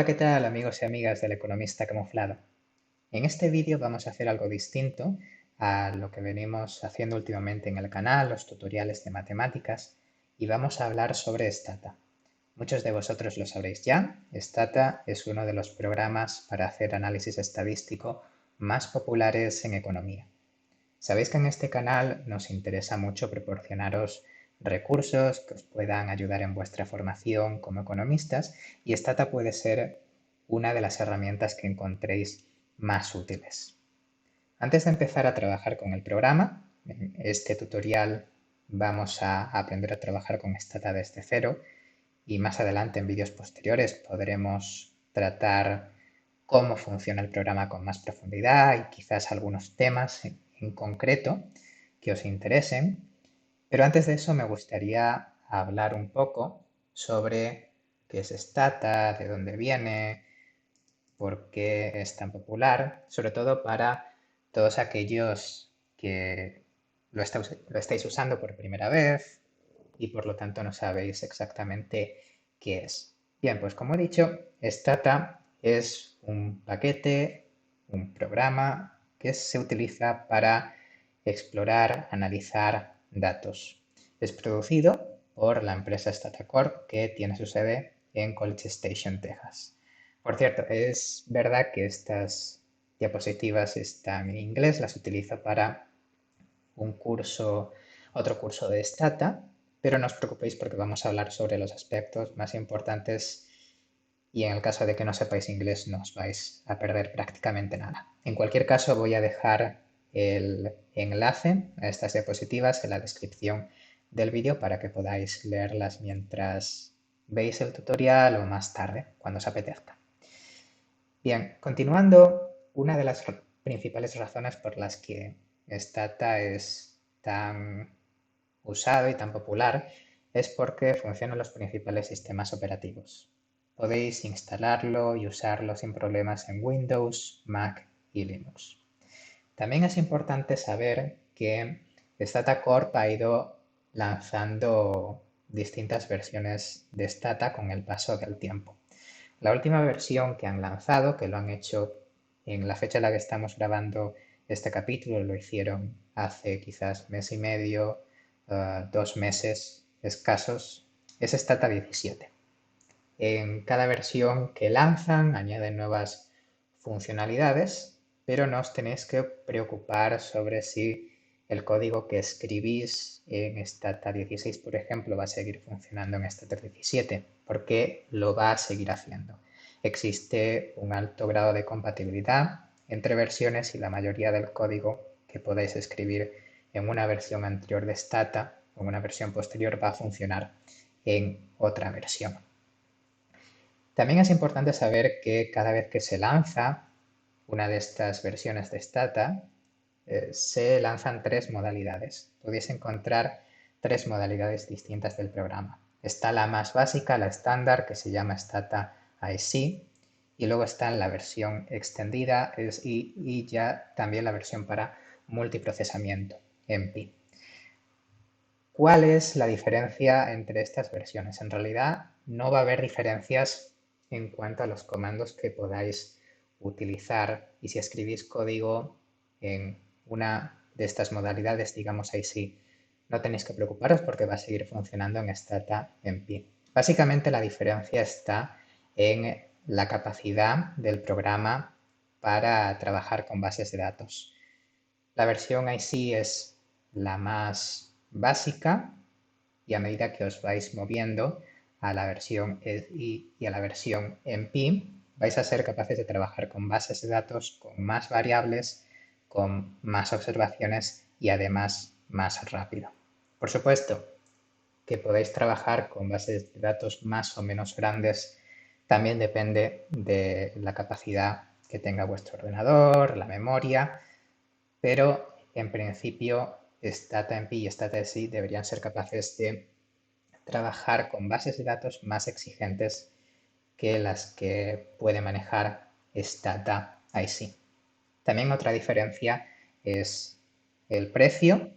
Hola, ¿qué tal amigos y amigas del Economista Camuflado? En este vídeo vamos a hacer algo distinto a lo que venimos haciendo últimamente en el canal, los tutoriales de matemáticas, y vamos a hablar sobre Stata. Muchos de vosotros lo sabréis ya, Stata es uno de los programas para hacer análisis estadístico más populares en economía. Sabéis que en este canal nos interesa mucho proporcionaros recursos que os puedan ayudar en vuestra formación como economistas y Stata puede ser una de las herramientas que encontréis más útiles. Antes de empezar a trabajar con el programa, en este tutorial vamos a aprender a trabajar con Stata desde cero y más adelante en vídeos posteriores podremos tratar cómo funciona el programa con más profundidad y quizás algunos temas en concreto que os interesen. Pero antes de eso me gustaría hablar un poco sobre qué es Stata, de dónde viene, por qué es tan popular, sobre todo para todos aquellos que lo estáis usando por primera vez y por lo tanto no sabéis exactamente qué es. Bien, pues como he dicho, Stata es un paquete, un programa que se utiliza para explorar, analizar datos. Es producido por la empresa StataCorp que tiene su sede en College Station, Texas. Por cierto, es verdad que estas diapositivas están en inglés, las utilizo para un curso, otro curso de Stata, pero no os preocupéis porque vamos a hablar sobre los aspectos más importantes y en el caso de que no sepáis inglés no os vais a perder prácticamente nada. En cualquier caso voy a dejar el enlace a estas diapositivas en la descripción del vídeo para que podáis leerlas mientras veis el tutorial o más tarde, cuando os apetezca. Bien, continuando, una de las principales razones por las que Stata es tan usado y tan popular es porque funcionan los principales sistemas operativos. Podéis instalarlo y usarlo sin problemas en Windows, Mac y Linux. También es importante saber que Stata Corp ha ido lanzando distintas versiones de Stata con el paso del tiempo. La última versión que han lanzado, que lo han hecho en la fecha en la que estamos grabando este capítulo, lo hicieron hace quizás mes y medio, 2 meses escasos, es Stata 17. En cada versión que lanzan añaden nuevas funcionalidades, pero no os tenéis que preocupar sobre si el código que escribís en Stata 16, por ejemplo, va a seguir funcionando en Stata 17, porque lo va a seguir haciendo. Existe un alto grado de compatibilidad entre versiones y la mayoría del código que podáis escribir en una versión anterior de Stata o en una versión posterior va a funcionar en otra versión. También es importante saber que cada vez que se lanza una de estas versiones de Stata, se lanzan tres modalidades. Podéis encontrar tres modalidades distintas del programa. Está la más básica, la estándar, que se llama Stata IC, y luego está la versión extendida y ya también la versión para multiprocesamiento, MP. ¿Cuál es la diferencia entre estas versiones? En realidad no va a haber diferencias en cuanto a los comandos que podáis utilizar y si escribís código en una de estas modalidades, digamos ahí sí, no tenéis que preocuparos porque va a seguir funcionando en Stata MP. Básicamente la diferencia está en la capacidad del programa para trabajar con bases de datos. La versión IC es la más básica y a medida que os vais moviendo a la versión EI y a la versión MP, vais a ser capaces de trabajar con bases de datos, con más variables, con más observaciones y además más rápido. Por supuesto que podéis trabajar con bases de datos más o menos grandes también depende de la capacidad que tenga vuestro ordenador, la memoria, pero en principio StataMP y StataSI deberían ser capaces de trabajar con bases de datos más exigentes que las que puede manejar Stata IC. También otra diferencia es el precio.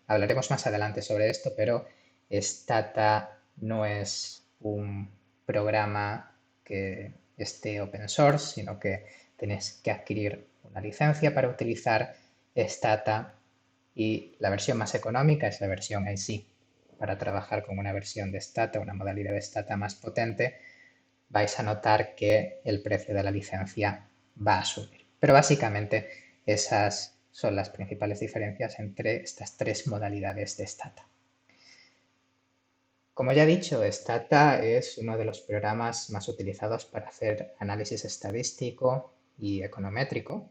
Hablaremos más adelante sobre esto, pero Stata no es un programa que esté open source, sino que tenéis que adquirir una licencia para utilizar Stata y la versión más económica es la versión IC. Para trabajar con una versión de Stata, una modalidad de Stata más potente, vais a notar que el precio de la licencia va a subir. Pero básicamente esas son las principales diferencias entre estas tres modalidades de Stata. Como ya he dicho, Stata es uno de los programas más utilizados para hacer análisis estadístico y econométrico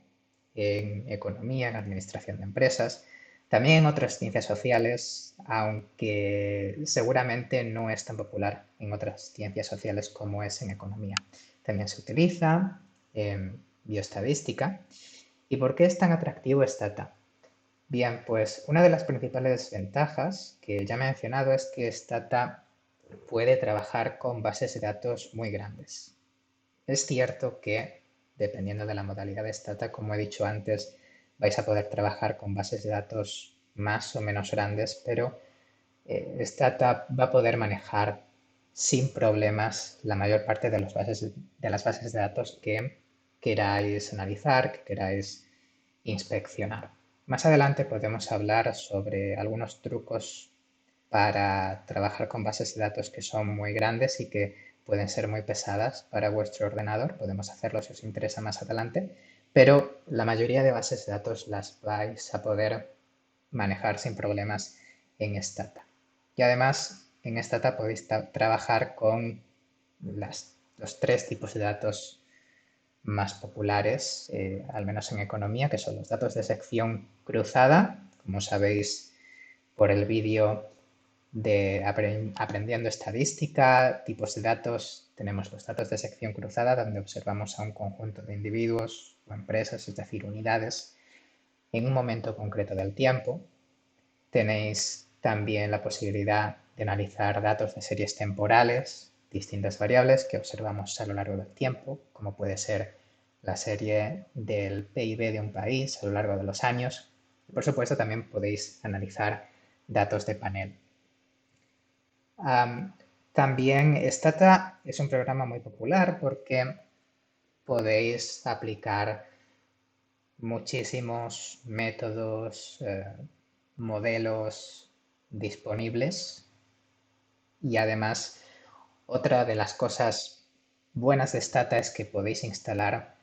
en economía, en administración de empresas, también en otras ciencias sociales, aunque seguramente no es tan popular en otras ciencias sociales como es en economía. También se utiliza en bioestadística. ¿Y por qué es tan atractivo Stata? Bien, pues una de las principales ventajas que ya he mencionado es que Stata puede trabajar con bases de datos muy grandes. Es cierto que, dependiendo de la modalidad de Stata, como he dicho antes, vais a poder trabajar con bases de datos más o menos grandes, pero Stata va a poder manejar sin problemas la mayor parte de las bases de datos que queráis analizar, que queráis inspeccionar. Más adelante podemos hablar sobre algunos trucos para trabajar con bases de datos que son muy grandes y que pueden ser muy pesadas para vuestro ordenador. Podemos hacerlo si os interesa más adelante, pero la mayoría de bases de datos las vais a poder manejar sin problemas en Stata. Y además en Stata podéis trabajar con los tres tipos de datos más populares, al menos en economía, que son los datos de sección cruzada, como sabéis por el vídeo de aprendiendo estadística, tipos de datos, tenemos los datos de sección cruzada, donde observamos a un conjunto de individuos o empresas, es decir, unidades, en un momento concreto del tiempo. Tenéis también la posibilidad de analizar datos de series temporales, distintas variables que observamos a lo largo del tiempo, como puede ser la serie del PIB de un país a lo largo de los años. Y por supuesto también podéis analizar datos de panel. También Stata es un programa muy popular porque podéis aplicar muchísimos métodos, modelos disponibles y además otra de las cosas buenas de Stata es que podéis instalar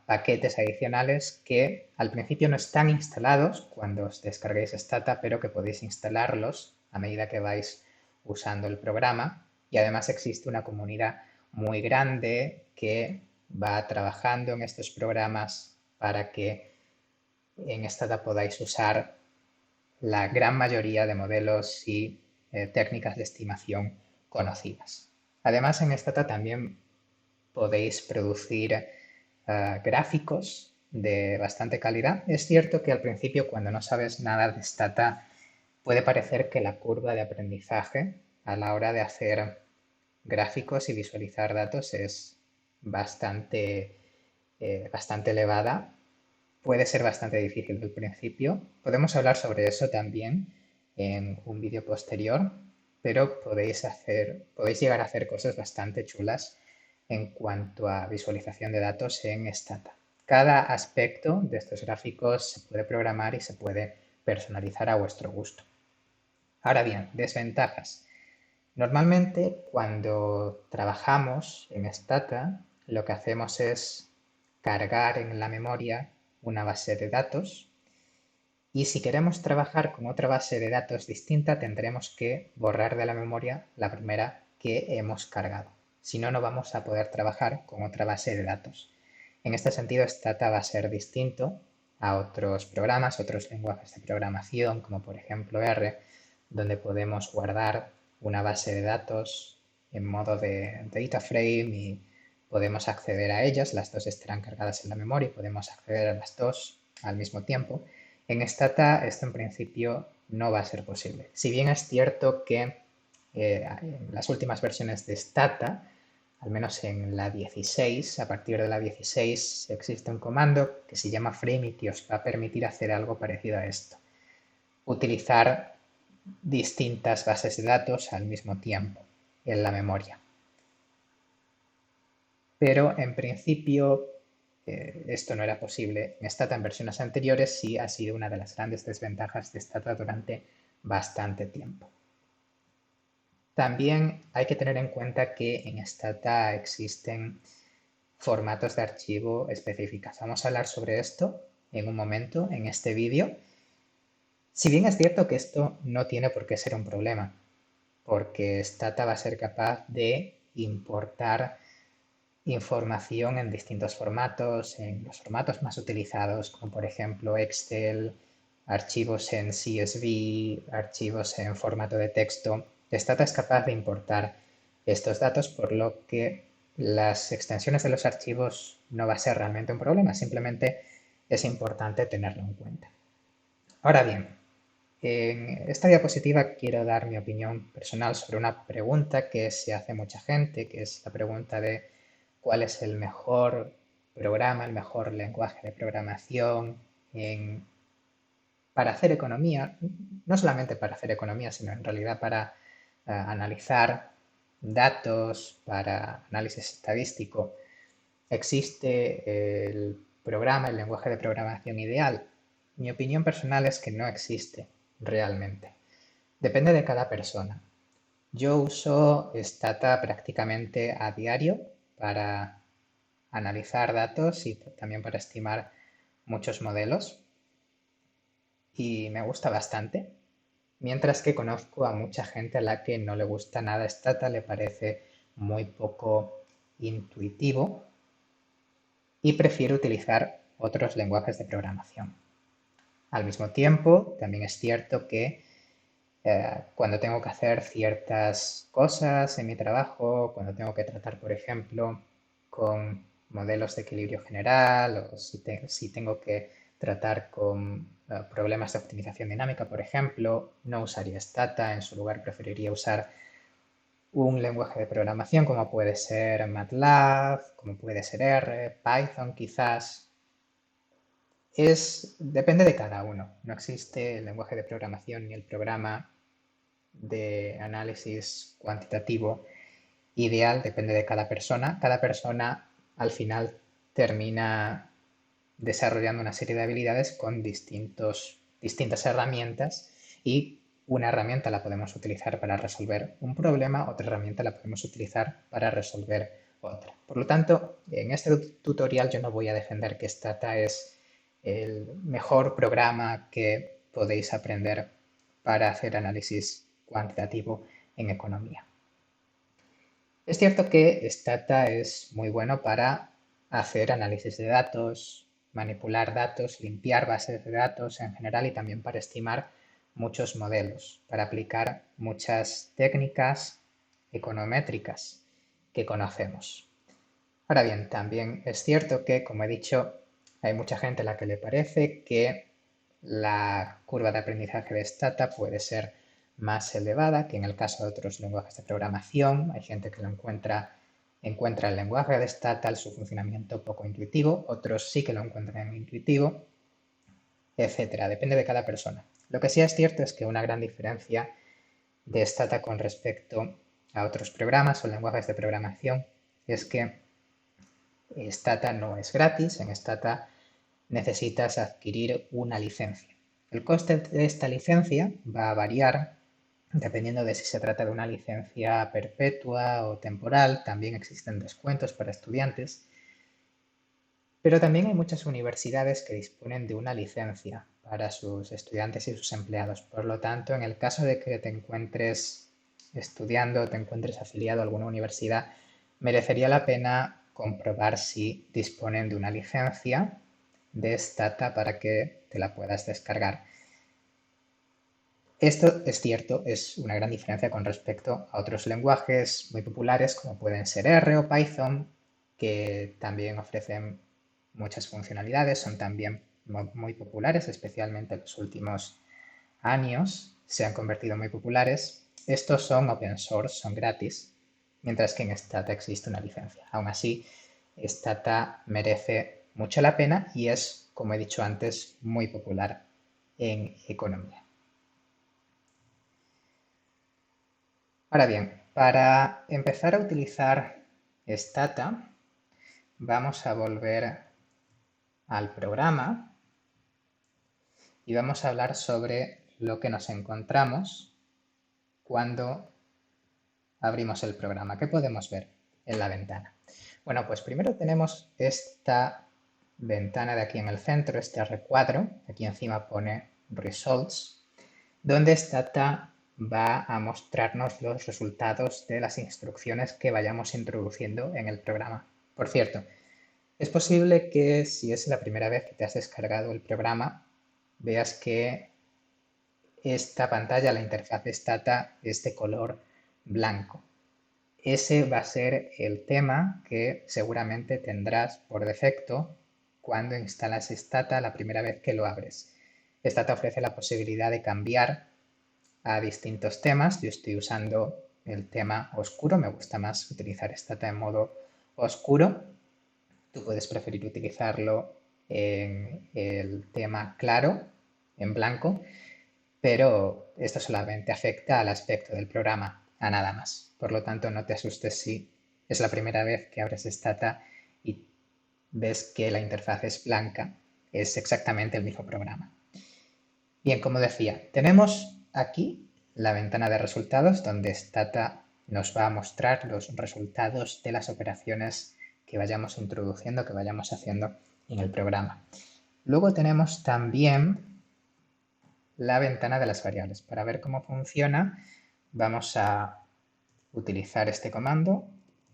paquetes adicionales que al principio no están instalados cuando os descarguéis Stata, pero que podéis instalarlos a medida que vais usando el programa. Y además existe una comunidad muy grande que va trabajando en estos programas para que en Stata podáis usar la gran mayoría de modelos y técnicas de estimación conocidas. Además, en Stata también podéis producir gráficos de bastante calidad. Es cierto que al principio, cuando no sabes nada de Stata, puede parecer que la curva de aprendizaje a la hora de hacer gráficos y visualizar datos es bastante elevada. Puede ser bastante difícil al principio. Podemos hablar sobre eso también en un vídeo posterior, pero podéis llegar a hacer cosas bastante chulas en cuanto a visualización de datos en Stata. Cada aspecto de estos gráficos se puede programar y se puede personalizar a vuestro gusto. Ahora bien, desventajas. Normalmente cuando trabajamos en Stata, lo que hacemos es cargar en la memoria una base de datos y si queremos trabajar con otra base de datos distinta tendremos que borrar de la memoria la primera que hemos cargado. Si no, no vamos a poder trabajar con otra base de datos. En este sentido, Stata va a ser distinto a otros programas, otros lenguajes de programación, como por ejemplo R, donde podemos guardar una base de datos en modo de data frame y podemos acceder a ellas, las dos estarán cargadas en la memoria y podemos acceder a las dos al mismo tiempo. En Stata esto en principio no va a ser posible. Si bien es cierto que en las últimas versiones de Stata, al menos en la 16, a partir de la 16 existe un comando que se llama frame y que os va a permitir hacer algo parecido a esto. Utilizar distintas bases de datos al mismo tiempo en la memoria. pero en principio esto no era posible. En Stata en versiones anteriores sí ha sido una de las grandes desventajas de Stata durante bastante tiempo. También hay que tener en cuenta que en Stata existen formatos de archivo específicas. Vamos a hablar sobre esto en un momento en este vídeo. Si bien es cierto que esto no tiene por qué ser un problema, porque Stata va a ser capaz de importar información en distintos formatos, en los formatos más utilizados, como por ejemplo Excel, archivos en CSV, archivos en formato de texto. Stata es capaz de importar estos datos, por lo que las extensiones de los archivos no va a ser realmente un problema, simplemente es importante tenerlo en cuenta. Ahora bien, en esta diapositiva quiero dar mi opinión personal sobre una pregunta que se hace mucha gente, que es la pregunta de cuál es el mejor programa, el mejor lenguaje de programación para hacer economía, no solamente para hacer economía, sino en realidad para analizar datos, para análisis estadístico. ¿Existe el programa, el lenguaje de programación ideal? Mi opinión personal es que no existe realmente. Depende de cada persona. Yo uso Stata prácticamente a diario para analizar datos y también para estimar muchos modelos y me gusta bastante. Mientras que conozco a mucha gente a la que no le gusta nada Stata, le parece muy poco intuitivo y prefiere utilizar otros lenguajes de programación. Al mismo tiempo, también es cierto que cuando tengo que hacer ciertas cosas en mi trabajo, cuando tengo que tratar, por ejemplo, con modelos de equilibrio general o si tengo que tratar con problemas de optimización dinámica, por ejemplo, no usaría Stata, en su lugar preferiría usar un lenguaje de programación como puede ser MATLAB, como puede ser R, Python quizás. Depende de cada uno. No existe el lenguaje de programación ni el programa de análisis cuantitativo ideal, depende de cada persona. Cada persona al final termina desarrollando una serie de habilidades con distintas herramientas y una herramienta la podemos utilizar para resolver un problema, otra herramienta la podemos utilizar para resolver otra. Por lo tanto, en este tutorial yo no voy a defender que Stata es el mejor programa que podéis aprender para hacer análisis cuantitativo en economía. Es cierto que Stata es muy bueno para hacer análisis de datos, manipular datos, limpiar bases de datos en general y también para estimar muchos modelos, para aplicar muchas técnicas econométricas que conocemos. Ahora bien, también es cierto que, como he dicho, hay mucha gente a la que le parece que la curva de aprendizaje de Stata puede ser más elevada que en el caso de otros lenguajes de programación. Hay gente que encuentra el lenguaje de Stata, su funcionamiento poco intuitivo, otros sí que lo encuentran intuitivo, etcétera. Depende de cada persona. Lo que sí es cierto es que una gran diferencia de Stata con respecto a otros programas o lenguajes de programación es que Stata no es gratis, en Stata necesitas adquirir una licencia. El coste de esta licencia va a variar dependiendo de si se trata de una licencia perpetua o temporal. También existen descuentos para estudiantes. Pero también hay muchas universidades que disponen de una licencia para sus estudiantes y sus empleados. Por lo tanto, en el caso de que te encuentres estudiando o te encuentres afiliado a alguna universidad, merecería la pena comprobar si disponen de una licencia de Stata para que te la puedas descargar. Esto es cierto, es una gran diferencia con respecto a otros lenguajes muy populares como pueden ser R o Python, que también ofrecen muchas funcionalidades, son también muy populares, especialmente en los últimos años se han convertido muy populares. Estos son open source, son gratis, mientras que en Stata existe una licencia. Aún así, Stata merece mucho la pena y es, como he dicho antes, muy popular en economía. Ahora bien, para empezar a utilizar Stata, vamos a volver al programa y vamos a hablar sobre lo que nos encontramos cuando abrimos el programa. ¿Qué podemos ver en la ventana? Bueno, pues primero tenemos esta ventana de aquí en el centro, este recuadro, aquí encima pone Results, donde Stata va a mostrarnos los resultados de las instrucciones que vayamos introduciendo en el programa. Por cierto, es posible que si es la primera vez que te has descargado el programa, veas que esta pantalla, la interfaz de Stata, es de color blanco. Ese va a ser el tema que seguramente tendrás por defecto cuando instalas Stata la primera vez que lo abres. Stata ofrece la posibilidad de cambiar a distintos temas. Yo estoy usando el tema oscuro, me gusta más utilizar Stata en modo oscuro. Tú puedes preferir utilizarlo en el tema claro, en blanco, pero esto solamente afecta al aspecto del programa, a nada más. Por lo tanto, no te asustes si es la primera vez que abres Stata y ves que la interfaz es blanca, es exactamente el mismo programa. Bien, como decía, tenemos aquí la ventana de resultados donde Stata nos va a mostrar los resultados de las operaciones que vayamos introduciendo, que vayamos haciendo en el programa. Luego tenemos también la ventana de las variables. Para ver cómo funciona, vamos a utilizar este comando,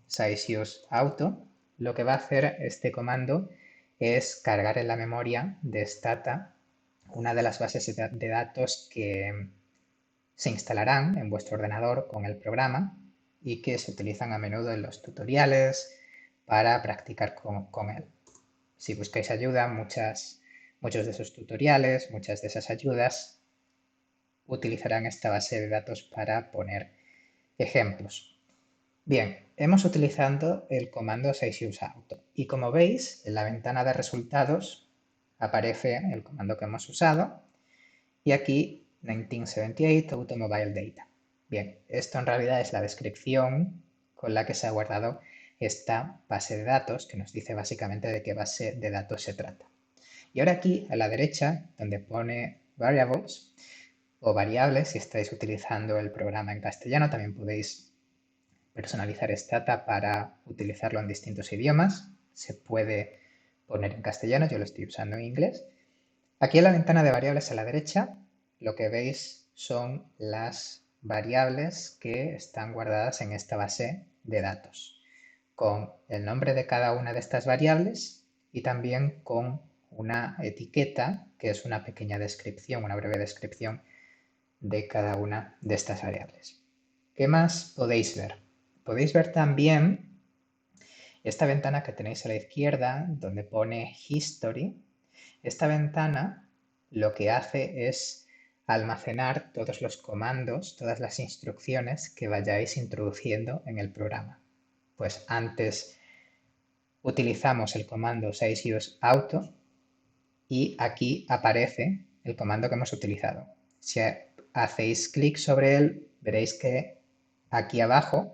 sizeUseAuto. Lo que va a hacer este comando es cargar en la memoria de Stata una de las bases de datos que se instalarán en vuestro ordenador con el programa y que se utilizan a menudo en los tutoriales para practicar con él. Si buscáis ayuda, muchos de esos tutoriales, muchas de esas ayudas utilizarán esta base de datos para poner ejemplos. Bien, hemos utilizado el comando sizeUseAuto y como veis en la ventana de resultados aparece el comando que hemos usado y aquí 1978 Automobile Data. Bien, esto en realidad es la descripción con la que se ha guardado esta base de datos que nos dice básicamente de qué base de datos se trata. Y ahora aquí a la derecha donde pone Variables o variables, si estáis utilizando el programa en castellano también podéis personalizar Stata para utilizarlo en distintos idiomas. Se puede poner en castellano, yo lo estoy usando en inglés. Aquí en la ventana de variables a la derecha, lo que veis son las variables que están guardadas en esta base de datos, con el nombre de cada una de estas variables y también con una etiqueta que es una pequeña descripción, una breve descripción de cada una de estas variables. ¿Qué más podéis ver? Podéis ver también esta ventana que tenéis a la izquierda donde pone History. Esta ventana lo que hace es almacenar todos los comandos, todas las instrucciones que vayáis introduciendo en el programa. Pues antes utilizamos el comando sizeUseAuto y aquí aparece el comando que hemos utilizado. Si hacéis clic sobre él, veréis que aquí abajo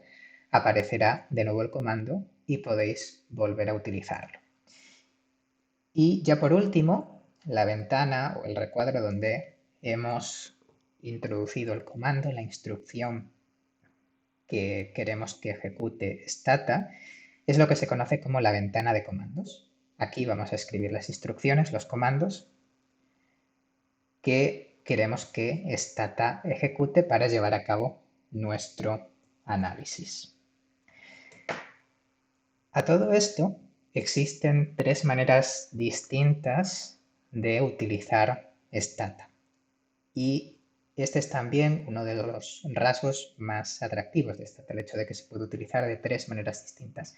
aparecerá de nuevo el comando y podéis volver a utilizarlo. Y ya por último, la ventana o el recuadro donde hemos introducido el comando, la instrucción que queremos que ejecute Stata, es lo que se conoce como la ventana de comandos. Aquí vamos a escribir las instrucciones, los comandos que queremos que Stata ejecute para llevar a cabo nuestro análisis. A todo esto existen tres maneras distintas de utilizar Stata y este es también uno de los rasgos más atractivos de Stata, el hecho de que se puede utilizar de tres maneras distintas.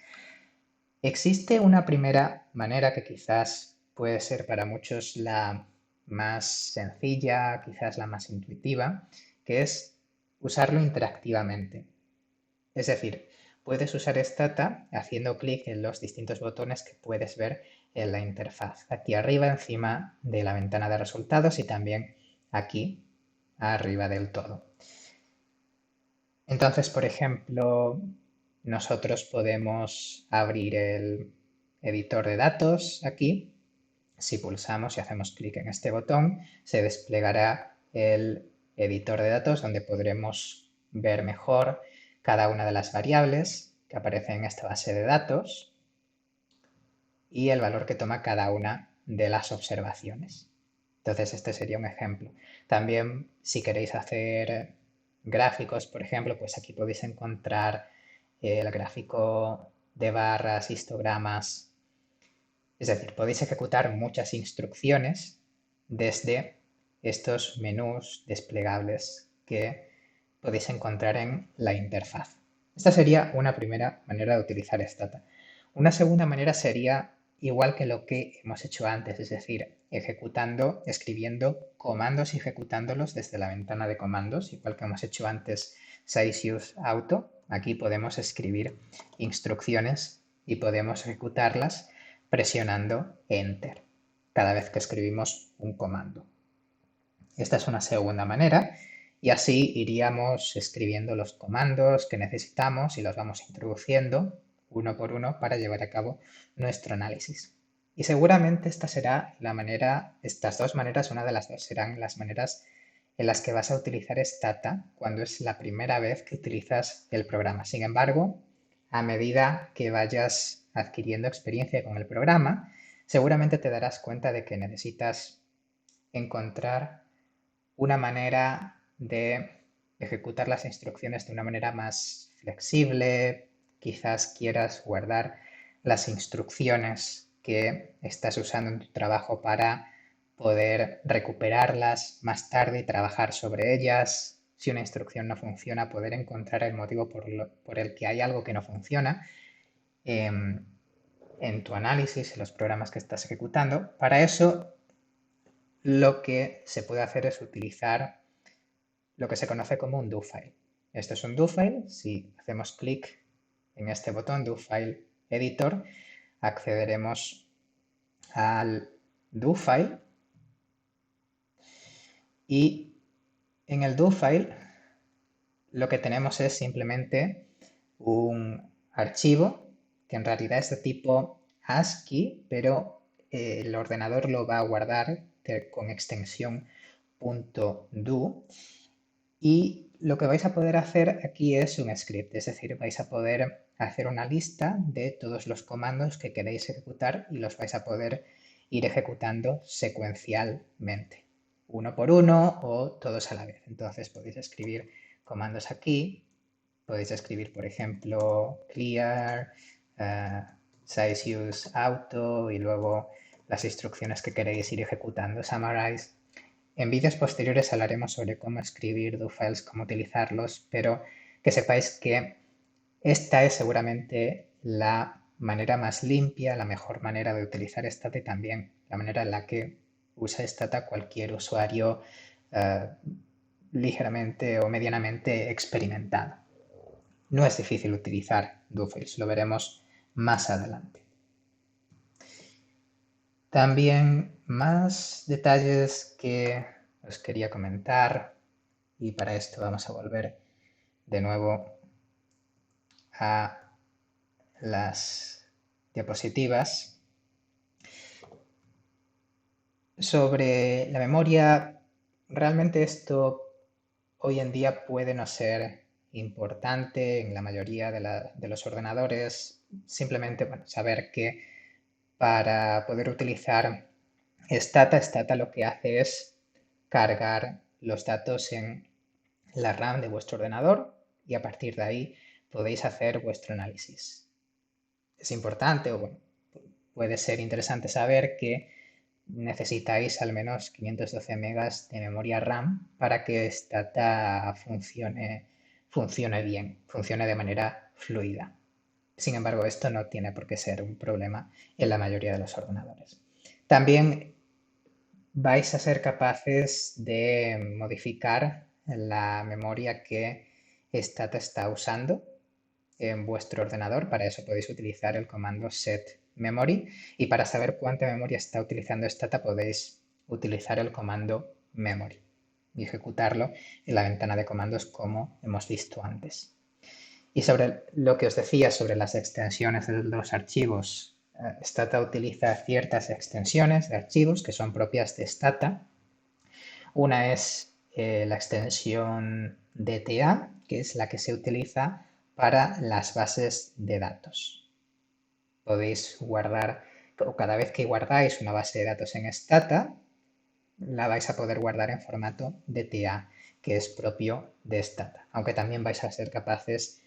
Existe una primera manera que quizás puede ser para muchos la más sencilla, quizás la más intuitiva, que es usarlo interactivamente. Es decir, puedes usar Stata haciendo clic en los distintos botones que puedes ver en la interfaz. Aquí arriba encima de la ventana de resultados y también aquí arriba del todo. Entonces, por ejemplo, nosotros podemos abrir el editor de datos aquí. Si pulsamos y hacemos clic en este botón, se desplegará el editor de datos donde podremos ver mejor cada una de las variables que aparecen en esta base de datos y el valor que toma cada una de las observaciones. Entonces, este sería un ejemplo. También, si queréis hacer gráficos, por ejemplo, pues aquí podéis encontrar el gráfico de barras, histogramas. Es decir, podéis ejecutar muchas instrucciones desde estos menús desplegables que podéis encontrar en la interfaz. Esta sería una primera manera de utilizar Stata. Una segunda manera sería igual que lo que hemos hecho antes, es decir, escribiendo comandos y ejecutándolos desde la ventana de comandos, igual que hemos hecho antes size use auto. Aquí podemos escribir instrucciones y podemos ejecutarlas presionando Enter cada vez que escribimos un comando. Esta es una segunda manera y así iríamos escribiendo los comandos que necesitamos y los vamos introduciendo uno por uno para llevar a cabo nuestro análisis. Y seguramente estas dos maneras, una de las dos serán las maneras en las que vas a utilizar Stata cuando es la primera vez que utilizas el programa. Sin embargo, a medida que vayas adquiriendo experiencia con el programa, seguramente te darás cuenta de que necesitas encontrar una manera de ejecutar las instrucciones de una manera más flexible. Quizás quieras guardar las instrucciones que estás usando en tu trabajo para poder recuperarlas más tarde y trabajar sobre ellas. Si una instrucción no funciona, poder encontrar el motivo por el que hay algo que no funciona en tu análisis, en los programas que estás ejecutando. Para eso, lo que se puede hacer es utilizar lo que se conoce como un do-file. Esto es un do-file. Si hacemos clic en este botón do-file editor, accederemos al do-file y en el do-file lo que tenemos es simplemente un archivo que en realidad es de tipo ASCII, pero el ordenador lo va a guardar con extensión .do. Y lo que vais a poder hacer aquí es un script, es decir, vais a poder hacer una lista de todos los comandos que queréis ejecutar y los vais a poder ir ejecutando secuencialmente, uno por uno o todos a la vez. Entonces podéis escribir comandos aquí, podéis escribir, por ejemplo, clear, size use auto y luego las instrucciones que queréis ir ejecutando, summarize. En vídeos posteriores hablaremos sobre cómo escribir do-files, cómo utilizarlos, pero que sepáis que esta es seguramente la manera más limpia, la mejor manera de utilizar Stata y también la manera en la que usa Stata cualquier usuario ligeramente o medianamente experimentado. No es difícil utilizar do-files, lo veremos más adelante. También más detalles que os quería comentar y para esto vamos a volver de nuevo a las diapositivas. Sobre la memoria, realmente esto hoy en día puede no ser importante en la mayoría de los ordenadores. Simplemente saber que para poder utilizar Stata lo que hace es cargar los datos en la RAM de vuestro ordenador y a partir de ahí podéis hacer vuestro análisis. Es importante o bueno, puede ser interesante saber que necesitáis al menos 512 megas de memoria RAM para que Stata funcione bien, funcione de manera fluida. Sin embargo, esto no tiene por qué ser un problema en la mayoría de los ordenadores. También vais a ser capaces de modificar la memoria que Stata está usando en vuestro ordenador. Para eso podéis utilizar el comando set memory y para saber cuánta memoria está utilizando Stata podéis utilizar el comando memory y ejecutarlo en la ventana de comandos como hemos visto antes. Y sobre lo que os decía sobre las extensiones de los archivos Stata utiliza ciertas extensiones de archivos que son propias de Stata. Una es la extensión DTA, que es la que se utiliza para las bases de datos. Podéis guardar, o cada vez que guardáis una base de datos en Stata, la vais a poder guardar en formato DTA, que es propio de Stata. Aunque también vais a ser capaces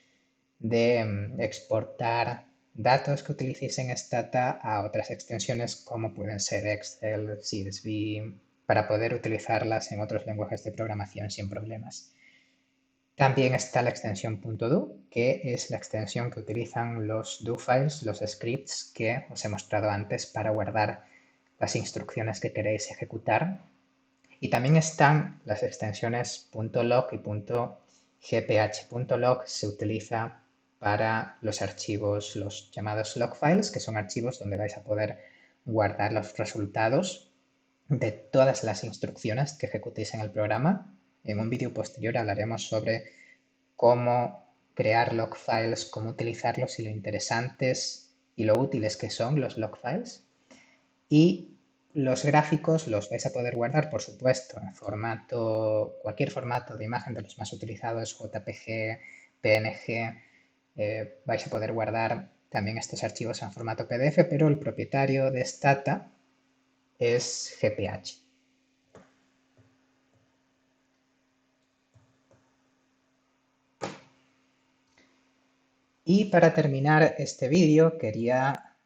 de exportar datos que utilicéis en Stata a otras extensiones como pueden ser Excel, CSV, para poder utilizarlas en otros lenguajes de programación sin problemas. También está la extensión .do, que es la extensión que utilizan los do files, los scripts que os he mostrado antes para guardar las instrucciones que queréis ejecutar. Y también están las extensiones .log y .gph. .log se utiliza para los archivos, los llamados log files, que son archivos donde vais a poder guardar los resultados de todas las instrucciones que ejecutéis en el programa. En un vídeo posterior hablaremos sobre cómo crear log files, cómo utilizarlos y lo interesantes y lo útiles que son los log files. Y los gráficos los vais a poder guardar, por supuesto, en cualquier formato de imagen de los más utilizados, JPG, PNG. Vais a poder guardar también estos archivos en formato PDF, pero el propietario de Stata es GPH. Y para terminar este vídeo quería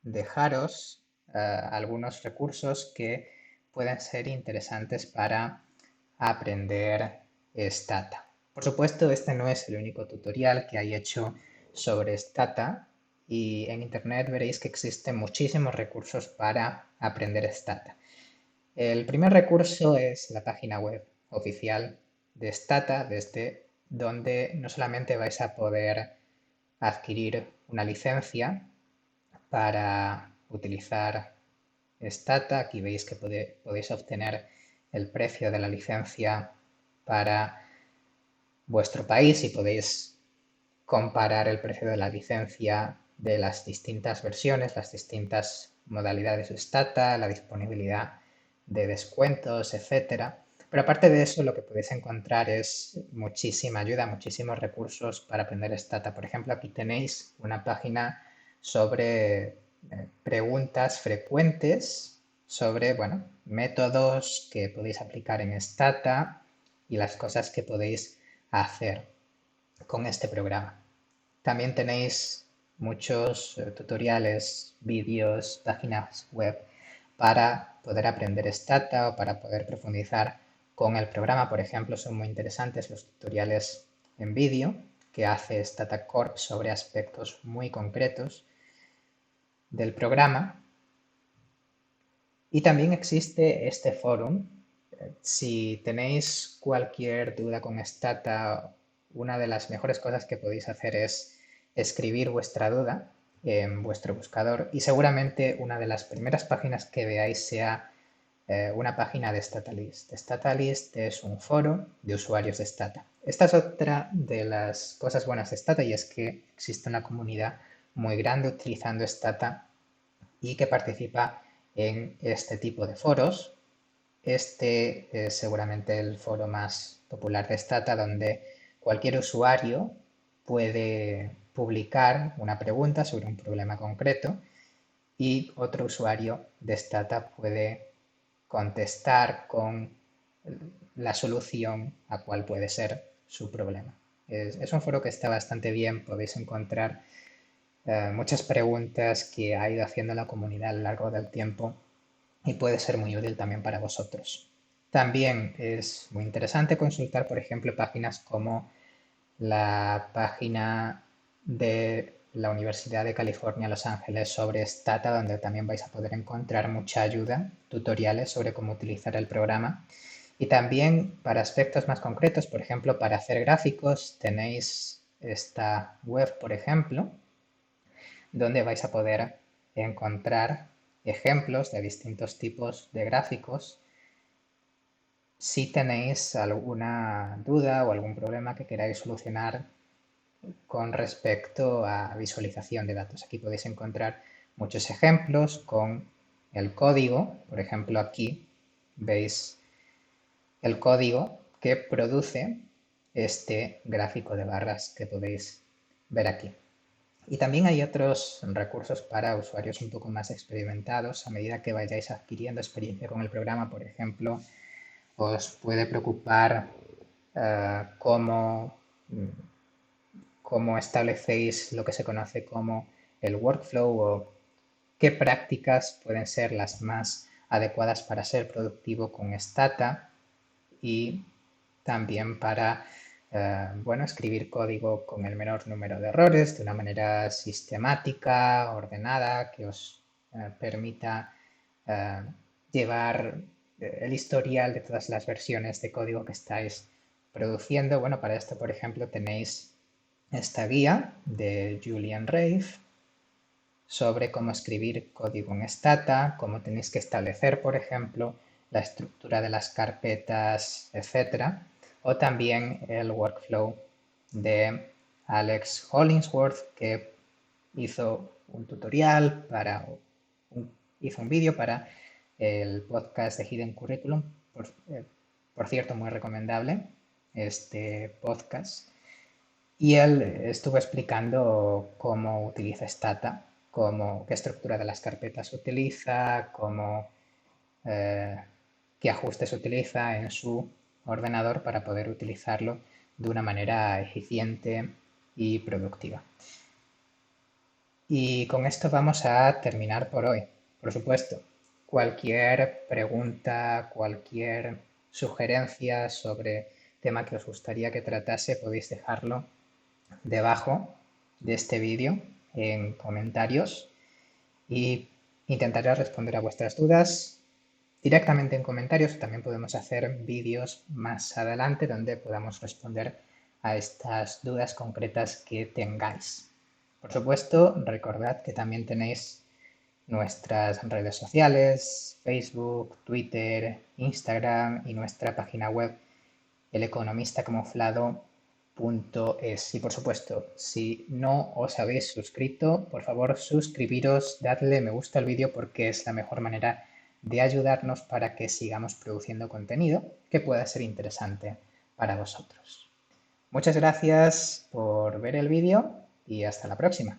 dejaros algunos recursos que pueden ser interesantes para aprender Stata. Por supuesto, este no es el único tutorial que hay hecho sobre Stata y en internet veréis que existen muchísimos recursos para aprender Stata. El primer recurso es la página web oficial de Stata, desde donde no solamente vais a poder adquirir una licencia para utilizar Stata. Aquí veis que podéis obtener el precio de la licencia para vuestro país y podéis comparar el precio de la licencia de las distintas versiones, las distintas modalidades de Stata, la disponibilidad de descuentos, etcétera. Pero aparte de eso, lo que podéis encontrar es muchísima ayuda, muchísimos recursos para aprender Stata. Por ejemplo, aquí tenéis una página sobre preguntas frecuentes sobre, bueno, métodos que podéis aplicar en Stata y las cosas que podéis hacer con este programa. También tenéis muchos tutoriales, vídeos, páginas web para poder aprender Stata o para poder profundizar con el programa. Por ejemplo, son muy interesantes los tutoriales en vídeo que hace Stata Corp sobre aspectos muy concretos del programa. Y también existe este foro. Si tenéis cualquier duda con Stata, una de las mejores cosas que podéis hacer es escribir vuestra duda en vuestro buscador y seguramente una de las primeras páginas que veáis sea una página de Statalist. Statalist es un foro de usuarios de Stata. Esta es otra de las cosas buenas de Stata y es que existe una comunidad muy grande utilizando Stata y que participa en este tipo de foros. Este es seguramente el foro más popular de Stata, donde cualquier usuario puede publicar una pregunta sobre un problema concreto y otro usuario de Stata puede contestar con la solución a cuál puede ser su problema. Es un foro que está bastante bien, podéis encontrar muchas preguntas que ha ido haciendo la comunidad a lo largo del tiempo y puede ser muy útil también para vosotros. También es muy interesante consultar, por ejemplo, páginas como la página de la Universidad de California, Los Ángeles sobre Stata, donde también vais a poder encontrar mucha ayuda, tutoriales sobre cómo utilizar el programa. Y también para aspectos más concretos, por ejemplo, para hacer gráficos, tenéis esta web, por ejemplo, donde vais a poder encontrar ejemplos de distintos tipos de gráficos. Si tenéis alguna duda o algún problema que queráis solucionar con respecto a visualización de datos, aquí podéis encontrar muchos ejemplos con el código. Por ejemplo, aquí veis el código que produce este gráfico de barras que podéis ver aquí. Y también hay otros recursos para usuarios un poco más experimentados. A medida que vayáis adquiriendo experiencia con el programa, por ejemplo, os puede preocupar cómo establecéis lo que se conoce como el workflow o qué prácticas pueden ser las más adecuadas para ser productivo con Stata y también para escribir código con el menor número de errores de una manera sistemática, ordenada, que os permita llevar el historial de todas las versiones de código que estáis produciendo. Bueno, para esto, por ejemplo, tenéis esta guía de Julian Reif sobre cómo escribir código en Stata, cómo tenéis que establecer, por ejemplo, la estructura de las carpetas, etc. O también el workflow de Alex Hollingsworth, que hizo un tutorial hizo un vídeo para el podcast de Hidden Curriculum. Por cierto, muy recomendable este podcast. Y él estuvo explicando cómo utiliza Stata, qué estructura de las carpetas utiliza, qué ajustes utiliza en su ordenador para poder utilizarlo de una manera eficiente y productiva. Y con esto vamos a terminar por hoy. Por supuesto, cualquier pregunta, cualquier sugerencia sobre tema que os gustaría que tratase, podéis dejarlo debajo de este vídeo en comentarios y intentaré responder a vuestras dudas directamente en comentarios. También podemos hacer vídeos más adelante donde podamos responder a estas dudas concretas que tengáis. Por supuesto, recordad que también tenéis nuestras redes sociales, Facebook, Twitter, Instagram y nuestra página web eleconomistacamuflado.es. Y por supuesto, si no os habéis suscrito, por favor suscribiros, dadle me gusta al vídeo porque es la mejor manera de ayudarnos para que sigamos produciendo contenido que pueda ser interesante para vosotros. Muchas gracias por ver el vídeo y hasta la próxima.